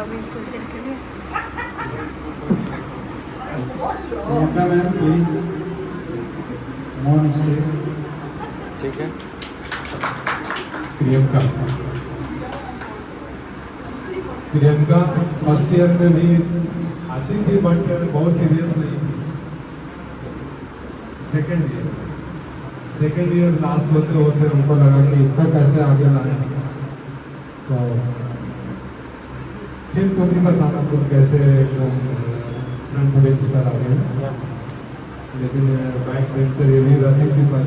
अभी कुछ दिन के लिए। प्रियंका मैम प्लीज मॉन स्टे। ठीक है। प्रियंका फर्स्ट ईयर में भी आती थी बट बहुत सीरियस नहीं थी। सेकेंड ईयर लास्ट होते होते हमको लगा कि इसको कैसे आगे लाएं, तो फिर तुम भी बताना तुम कैसे फ्रंट बेंच पर आ गए, लेकिन बैक बेंचर ये भी रहती थी पर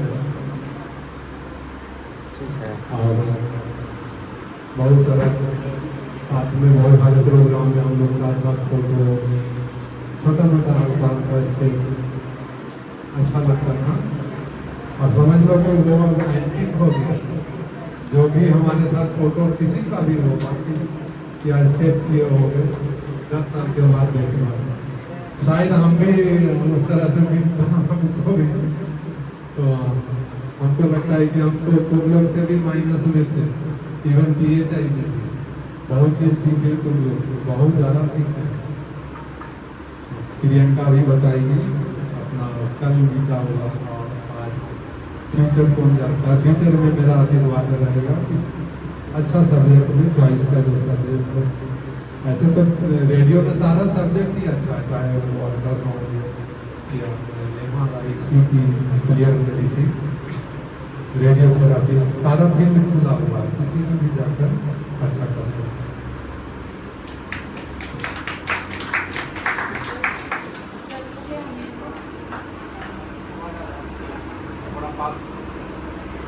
ठीक है। और बहुत सारा साथ में बहुत सारे प्रोग्राम में हम लोग साथ साथ फोटो छोटा मोटा हल्का हल्का स्टेप अच्छा लगता था। और समझ लो कि वो एंटिक हो गया, जो भी हमारे साथ फोटो किसी का भी हो बाकी या स्टेप किए हो गए 10 साल के बाद देखना शायद हम भी उस तरह से भी हमको भी तो हमको लगता है कि हम तो तुम लोग से भी माइनस में थे, इवन PHI में बहुत चीज सीखे तुम लोग से, बहुत ज़्यादा सीखे। प्रियंका भी बताइए अपना कल गीता होगा और आज फ्यूचर कौन जानता है। फ्यूचर में मेरा आशीर्वाद रहेगा कि अच्छा सब्जेक्ट में चॉइस का जो सब्जेक्ट हो, ऐसे तो रेडियो में सारा सब्जेक्ट ही अच्छा है, चाहे वो अल्ट्रासाउंड या CT क्लियर मेडिसिन रेडियोथेरापी सारा फील्ड खुला हुआ है, किसी में भी जाकर अच्छा कर सकते।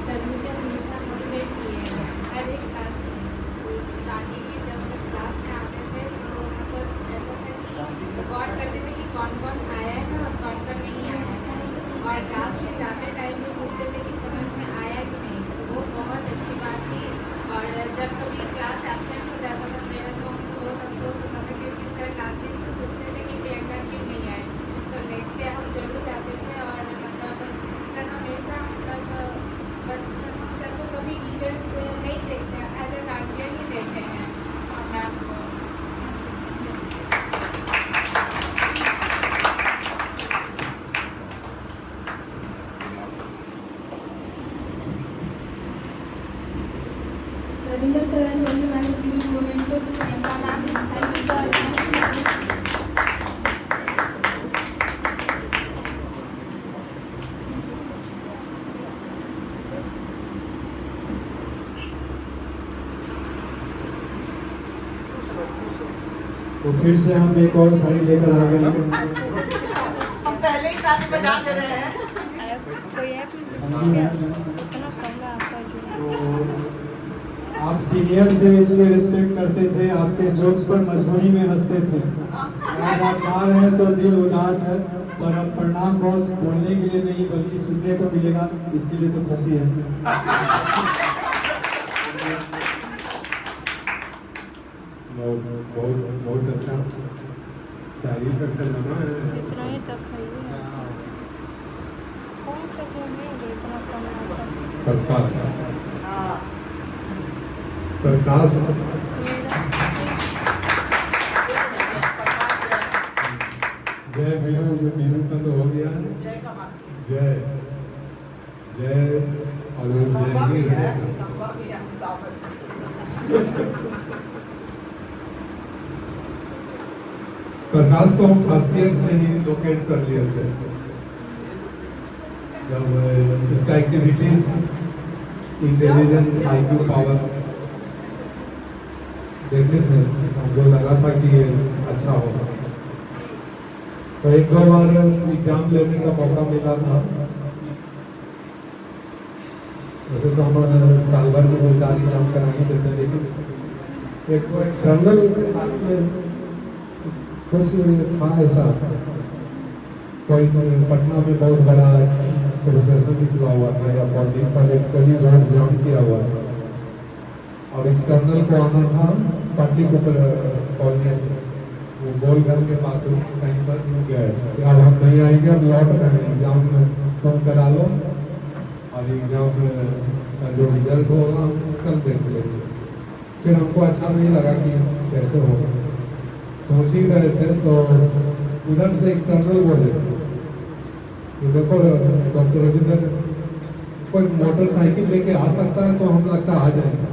सर मुझे हमेशा मोटिवेट किए हैं हर एक क्लास में। स्टार्टिंग में जब सब क्लास में आते थे तो मतलब ऐसा था कि रिकॉर्ड करते थे कि कौन कौन आया है और कौन कौन नहीं आया है, और क्लास में जाते टाइम भी पूछते थे कि समझ में आया कि नहीं, तो वो बहुत अच्छी बात थी। और जब कभी क्लास एब्सेंट हो जाता था मेरा तो बहुत अफसोस होता था, क्योंकि सर क्लास में से पूछते थे कि प्रियंका क्यों नहीं आए, तो नेक्स्ट डे हम जरूर जाते थे। और मतलब सर हमेशा मतलब सर को कभी टीचर नहीं देखते, एज ए गार्जियन ही देखे हैं मैम को। Ravinder sir and Ravi ma'am is giving memento to Priyanka ma'am. Thank you sir. Thank you ma'am. तो फिर से हम एक और साड़ी लेकर आ गए। हम पहले ही ताली बजा दे रहे हैं। कोई है इतना कमरा आपका जो तो आप सीनियर थे इसलिए रिस्पेक्ट करते थे, आपके जोक्स पर मजबूरी में हंसते थे। आज आप जा रहे हैं तो दिल उदास है, पर अब प्रणाम बॉस बोलने के लिए नहीं बल्कि सुनने को मिलेगा, इसके लिए तो खुशी है। बहुत अच्छा शायरी का खजाना है। इतना ही तक है ये। कौन सा रूम है जो इतना कम आता है? प्रकाश प्रकाश जय वीरू, वीरू का तो हो गया, जय जय और वो जय ही रहेगा। प्रकाश को हम फर्स्ट ईयर से ही लोकेट कर लिए थे, जब इसका एक्टिविटीज इंटेलिजेंस IQ पावर देखे थे, हमको लगा था कि ये अच्छा होगा। तो एक दो बार एग्जाम लेने का मौका मिला था, वैसे तो हम साल भर में 2-4 एग्जाम करा ही देते, लेकिन एक वो एक्सटर्नल के साथ में कुछ था ऐसा। कोई पटना में बहुत बड़ा प्रोसेसन निकला हुआ था या पॉलिटिकली रोड जाम किया हुआ था, और एक्सटर्नल को आना था पाटलिपुत्र कॉलोनी से, वो गोलघर के पास कहीं पर रुक गए कि अब हम नहीं आएंगे, अब लौट रहे हैं, एग्जाम कम करा लो और एग्जाम का जो रिजल्ट होगा हम कल देख लेंगे। फिर हमको अच्छा नहीं लगा कि कैसे होगा, सोच ही रहे थे तो उधर से एक्सटर्नल बोले तो देखो डॉक्टर रविंदर कोई मोटरसाइकिल लेके आ सकता है तो हम लगता आ जाएंगे।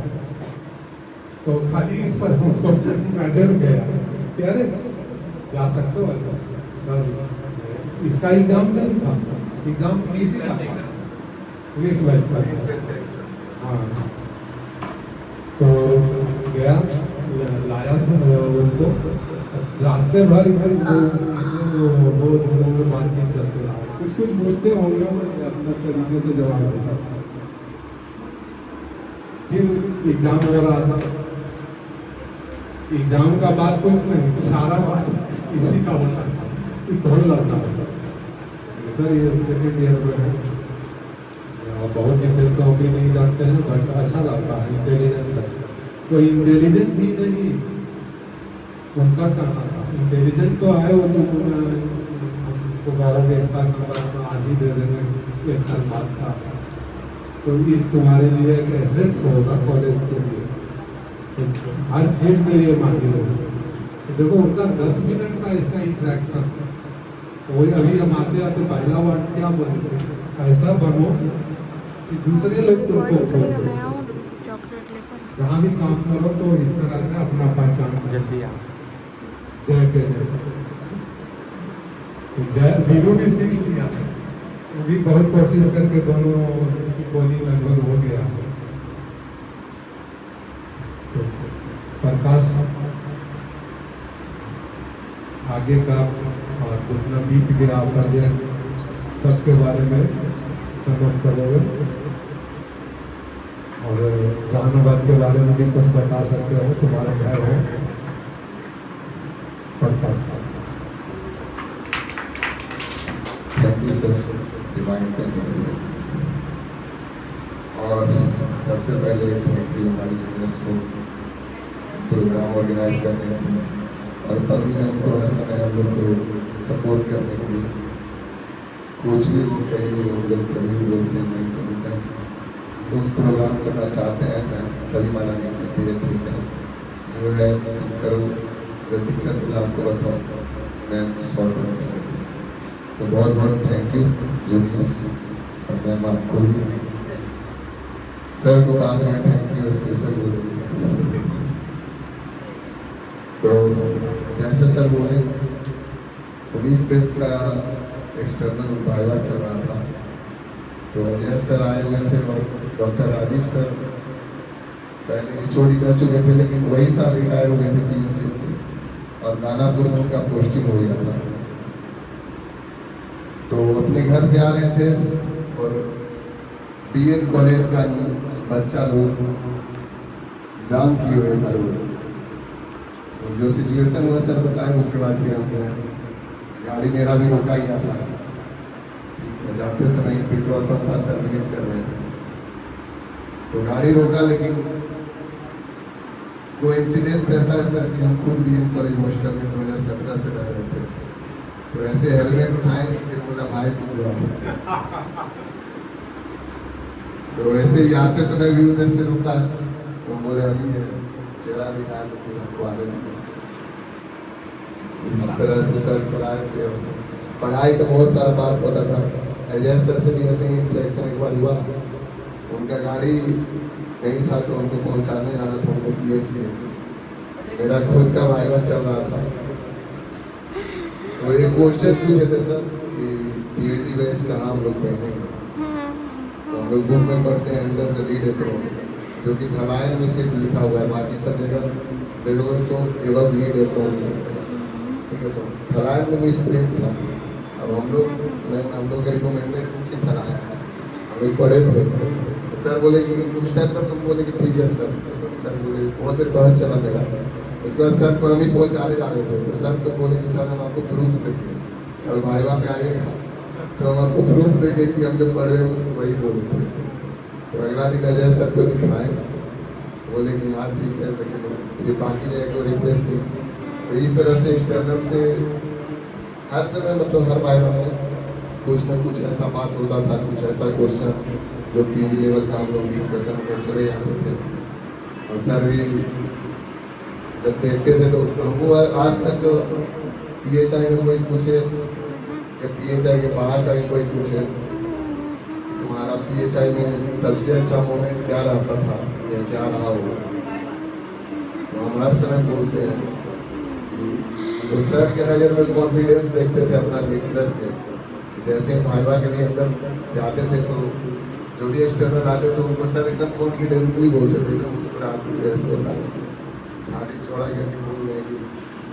तो खाली इस पर हमको नजर गया कि अरे जा सकते हो ऐसा सर, इसका एग्जाम नहीं था, एग्जाम 19 का था, 19 बैच का। हाँ तो गया लाया उनको रास्ते भर इधर वो बातचीत चलते रहा, कुछ कुछ पूछते होंगे मैं अपने तरीके से जवाब देता। फिर एग्जाम हो रहा था, एग्जाम का बात कुछ नहीं, सारा बात इसी का होता है कि कौन लड़का होता है। सर ये सेकेंड ईयर में है, बहुत डिटेल तो हम भी नहीं जानते हैं, बट अच्छा लगता है, इंटेलिजेंट है। तो इंटेलिजेंट भी नहीं उनका कहना था, इंटेलिजेंट तो आए वो तुमको कहोगे इसका नंबर आज ही दे देंगे, एक साल बाद का, तो ये तुम्हारे लिए एक एसेट्स होगा कॉलेज के लिए, तो हर चीज के लिए मांगे होगा। तो देखो उनका 10 मिनट का इसका इंट्रैक्शन, वही अभी हम आते आते पहला वर्ड क्या बोलते, ऐसा बनो कि दूसरे लोग तुमको खोज, चॉकलेट लेकर जहाँ भी काम करो तो इस तरह से अपना पहचान जल्दी आ जय के जैसे। तो जय वीरू भी सीख लिया है, वो भी बहुत कोशिश करके दोनों कोनी लगभग हो गया। तो प्रकाश आगे का और जितना बीत गया प्रोजेक्ट सबके बारे में समझ करोगे, और जहानाबाद के बारे में भी कुछ बता सकते हो, तुम्हारा घर हो प्रकाश। थैंक यू सर डिवाइन करने के लिए, और सबसे पहले थैंक यू हमारी जूनियर्स को प्रोग्राम ऑर्गेनाइज करने के लिए, और तभी हमको हर समय हम लोग को सपोर्ट करने के लिए। कुछ भी कहीं भी हम लोग कभी भी बोलते हैं कभी कहीं लोग प्रोग्राम करना चाहते हैं, मैं कभी माना नहीं करती है, ठीक है जो है करो, जो दिक्कत मिला आपको बताओ, मैं सॉल्व करूँगा। तो बहुत बहुत थैंक यू जूनियर्स, और मैम आपको भी, सर को बाद में थैंक यू स्पेशल बोलेंगे। तो जैसे सर बोले 19 बैच का एक्सटर्नल वाइवा चल रहा था, तो अजय सर आए हुए थे और डॉक्टर राजीव सर पहले HOD रह चुके थे, लेकिन वही साल रिटायर हो गए थे PUC से, और दानापुर में उनका पोस्टिंग हो गया था। तो अपने घर से आ रहे थे और BN कॉलेज का ही बच्चा लोग जाम किए हुए था रोड, तो जो सिचुएशन हुआ सर बताए, उसके बाद फिर हम गए, गाड़ी मेरा भी रुका ही था, जाते समय पेट्रोल पंप पर सर्विस कर रहे थे, तो गाड़ी रोका, लेकिन कोई इंसिडेंस ऐसा है सर कि हम खुद भी कॉलेज हॉस्टल में 2017 से रह रहे थे, तो ऐसे हेलमेट उठाए, फिर बोला भाई तुम जाओ, तो ऐसे ही आते समय भी उधर से रुका, तो बोले अभी चेहरा दिखाया, तो फिर हमको आ रहे। इस तरह से सर पढ़ाई तो बहुत सारा बात होता था। अजय सर से भी ऐसे ही इंटरेक्शन एक बार हुआ, उनका गाड़ी नहीं था तो उनको पहुंचाने जाना था उनको PHCH, मेरा खुद का वाइवा चल रहा था, तो एक क्वेश्चन पूछे थे सर कि PhD बैच कहाँ हम लोग पहनेंगे, तो हम लोग बुक में पढ़ते हैं अंडर द लीड एप्रो, जो कि धलायन में सिर्फ लिखा हुआ है, बाकी सब जगह देखोगे तो एवं लीड एप्रो, ठीक है। तो थलायन में भी स्प्रिंट था, अब हम लोग रिकमेंडेड कि थलायन हम लोग पढ़े थे, सर बोले कि उस टाइम पर तुम बोले कि ठीक है सर, तो सर बोले बहुत देर बहस चला मेरा, उसके बाद सर पर अभी पहुँचाने जा रहे थे, तो सर तो बोले कि सर हम आपको प्रूफ देंगे, सर भाईवा में आइएगा तो हम आपको प्रूफ देंगे कि हम जो पढ़े वही बोले थे। तो अगला दिन अजय सर को दिखाए, बोले कि हाँ ठीक है, लेकिन बाकी जगह को रिप्लेस दी। तो इस तरह से एक्सटर्नल से हर समय मतलब हर वाइवा में कुछ न कुछ ऐसा बात होता था, कुछ ऐसा क्वेश्चन जो PG लेवल का हम लोग डिस्कशन में चले जाते थे, और सर भी जब देखते थे तो हमको आज तक PHI में कोई पूछे या PHI के बाहर का भी कोई पूछे तुम्हारा PHI में सबसे अच्छा मोमेंट क्या रहता था या क्या रहा हो, तो हम हर समय बोलते हैं कि तो सर के नजर में कॉन्फिडेंस देखते थे अपना नेचुरल के। जैसे हम भाईवा के लिए अंदर जाते थे तो जो भी एक्सटर्नल आते थे उनको सर एकदम कॉन्फिडेंटली बोलते थे, एकदम मुस्कुराते थे, ऐसे होता छाती चौड़ा करके बोल रहे कि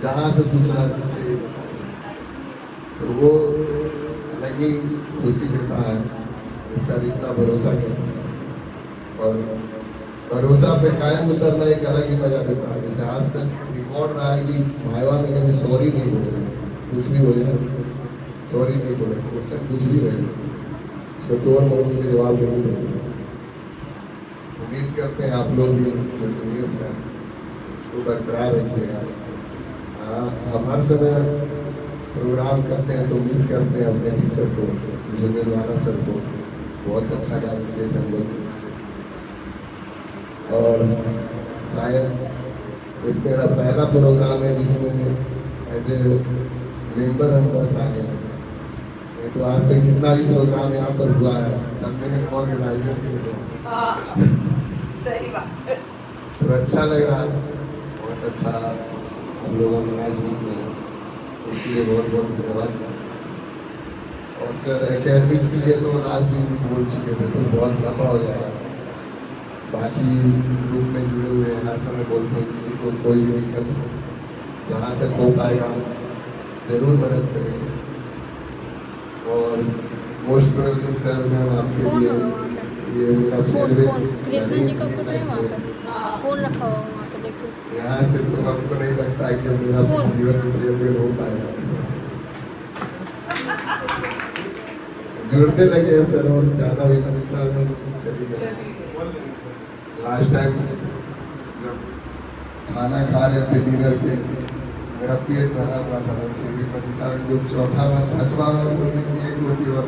जहाँ से पूछना तुमसे, तो वो अलग ही खुशी देता है कि सर इतना भरोसा किया। और भरोसा पे कायम उतरना एक अलग ही मजा देता है। जैसे आज तक रिकॉर्ड रहा है कि भाईवा में कभी सॉरी नहीं बोले, कुछ भी हो जाए सॉरी नहीं बोले, क्वेश्चन कुछ भी रहे उसको तोड़ मोड़ के जवाब नहीं देते। उम्मीद करते हैं आप लोग भी जो जूनियर्स हैं उसको बरकरार रखिएगा। हम हर समय प्रोग्राम करते हैं तो मिस करते हैं अपने टीचर को, जूनियर वाला सर को, बहुत अच्छा काम किए थे हम लोग। और शायद एक मेरा पहला प्रोग्राम है जिसमें एज ए मेंबर हम बस आए हैं, नहीं तो आज तक जितना भी प्रोग्राम यहाँ पर हुआ है सब मेरे ऑर्गेनाइजर के लिए। सही बात है। तो अच्छा लग रहा है, बहुत अच्छा हम लोग ऑर्गेनाइज भी किए हैं, इसलिए बहुत बहुत धन्यवाद। और सर एकेडमीज के लिए तो आज दिन भी बोल चुके थे तो बहुत लंबा हो जाएगा। बाकी ग्रुप में जुड़े हुए हैं, हर समय बोलते हैं किसी को कोई भी दिक्कत हो, जहाँ तक हो पाएगा जरूर मदद करेंगे। और मोस्ट प्रोबेबली सर मैम आपके लिए ये मेरा फेवरेट कृष्ण जी का फोटो है वहाँ पे, फोन रखा हुआ वहाँ पे देखो। यहाँ से तो हमको नहीं लगता है कि मेरा जीवन में फेवरेट हो पाएगा। जुड़ते लगे हैं सर और ज़्यादा भी परिश्रम में चली गए। लास्ट टाइम जब खाना खा रहे थे डिनर पे मेरा पेट भरा हुआ था, फिर भी परिश्रम जो चौथा बार पाँचवा बार बोलने की एक रोटी और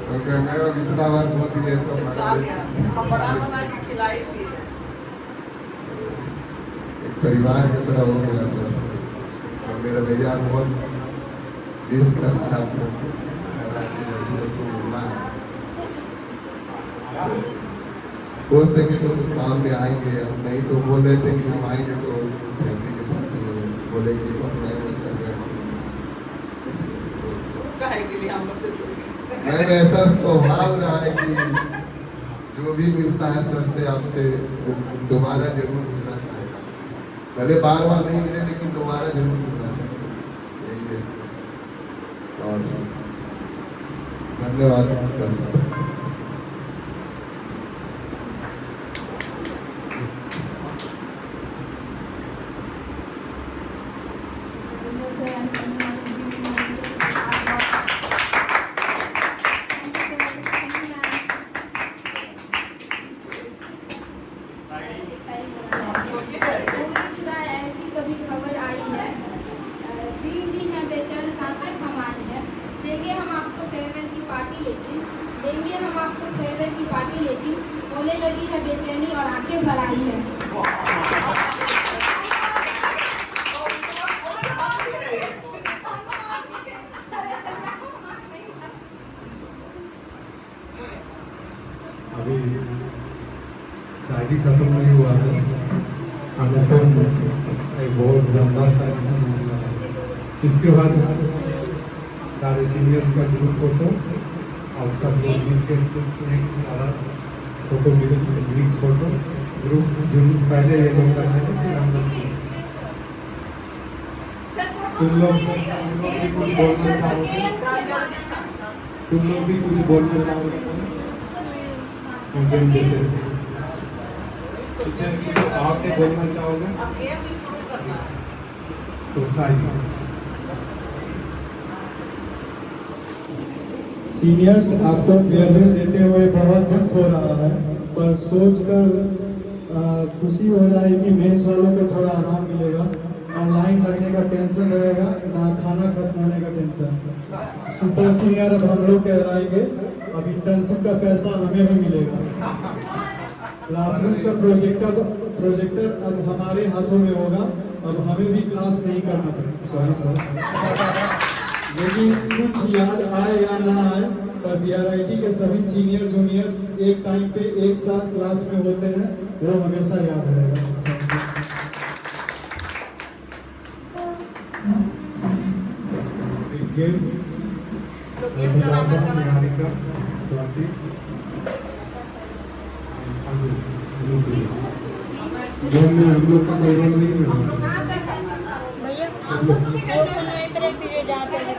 क्योंकि मैं अब इतना बार बोल दिए तो एक परिवार की तरह हो गया सर। और मेरा भैया बहुत मिस करता है आपको, हो सके तो सामने आएंगे, हम नहीं तो बोल रहे थे कि हम आएंगे तो फैमिली के साथ बोले कि मैंने ऐसा स्वभाव रहा है कि जो भी मिलता है सर से आपसे दोबारा जरूर मिलना चाहेगा, भले बार बार नहीं मिले लेकिन दोबारा जरूर मिलना चाहिए, यही है। और धन्यवाद बस। होने लगी है बेचैनी और आंखें भर आई है। अभी शादी खत्म नहीं हुआ है, अनुपम एक बहुत जानदार शादी से हुआ है। इसके बाद सारे सीनियर्स का ग्रुप फोटो और सब लोग मिलकर नेक्स्ट सारा फोटो मिक्स फोटो ग्रुप जो पहले ये लोग करते थे फिर हम लोग तुम लोग भी कुछ बोलना चाहोगे, तुम लोग भी कुछ बोलना चाहोगे कुछ आके बोलना चाहोगे तो साइड सीनियर्स आपको फेयरवेल देते हुए बहुत दुख हो रहा है, पर सोचकर खुशी हो रहा है कि मेस वालों को थोड़ा आराम मिलेगा, ना लाइन लगने का टेंशन रहेगा, ना खाना खत्म होने का टेंशन। सुपर सीनियर अब हम लोग कहलाएंगे, अब इंटर्नशिप का पैसा हमें भी मिलेगा। क्लासरूम का प्रोजेक्टर अब हमारे हाथों में होगा, अब हमें भी क्लास नहीं करना पड़ेगा, सॉरी सर। लेकिन कुछ याद आए या ना आए, पर बीआरआईटी के सभी सीनियर जूनियर्स एक टाइम पे एक साथ क्लास में होते हैं, वो हमेशा याद रहेगा। निहारिका, स्वाति, गेम में हम लोग का कोई रोल नहीं है। भैया वो सुनवाई पर एक पीरियड आता है।